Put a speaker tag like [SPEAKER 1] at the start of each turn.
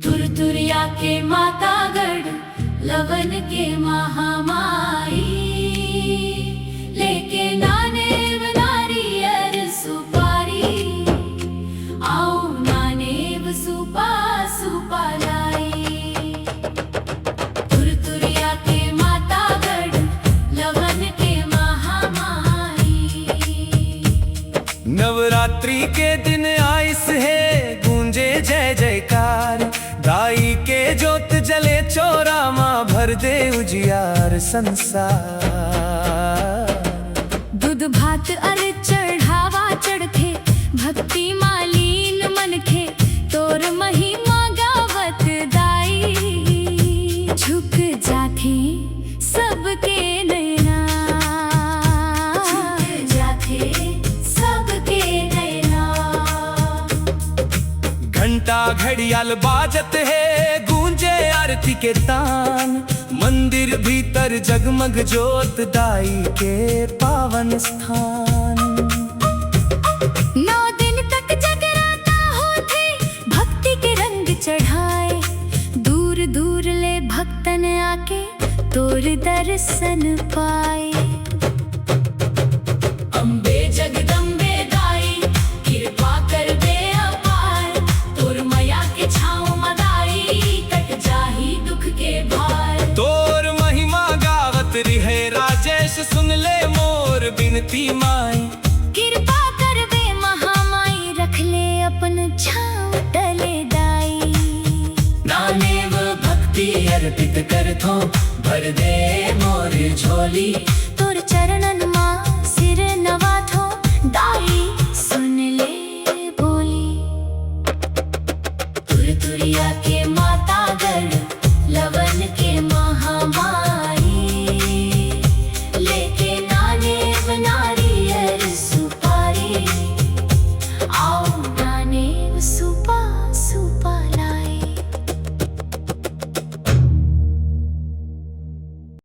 [SPEAKER 1] तुरतुरिया के मातागढ़ लवन के महामाई लेके नानेव नारियर सुपारी आओ नानेव सुपा सुपा लाई। तुरतुरिया के मातागढ़ लवन के महामाई।
[SPEAKER 2] नवरात्रि के दिन आइस है गूंजे जय जयकार, दाई के जोत जले चोरा माँ भर दे उजियार संसार।
[SPEAKER 1] दूध भात अर चढ़ावा चढ़खे भक्ति मालीन मनखे तोर महिमा गावत दाई। झुक जाथे सबके नैना, झुक जाथे सबके नैना।
[SPEAKER 2] घंटा घड़ियाल बाजत है गूंजे आरती के तान, मंदिर भीतर जगमग जोत दाई के पावन स्थान।
[SPEAKER 1] 9 दिन तक जगराता होते भक्ति के रंग चढ़ाए, दूर दूर ले भक्तन आके तोर दर्शन पाए। अम्बे जगदम्बे दाई कृपा कर दे अपार, तोर मया के छाँव मदाई कट जाही दुख के भार।
[SPEAKER 2] तोर महिमा गावत रिहे राजेश सुन ले मोर बिनती माई।
[SPEAKER 1] कृपा करवे महामाई रख ले अपन छाँव तले दाई।
[SPEAKER 2] नानेव भक्ति अर्पित करथो भर दे मोर झोली,
[SPEAKER 1] तोर चरणन माँ सिर नवाथो दाई सुन ले बोली। तुरतुरिया के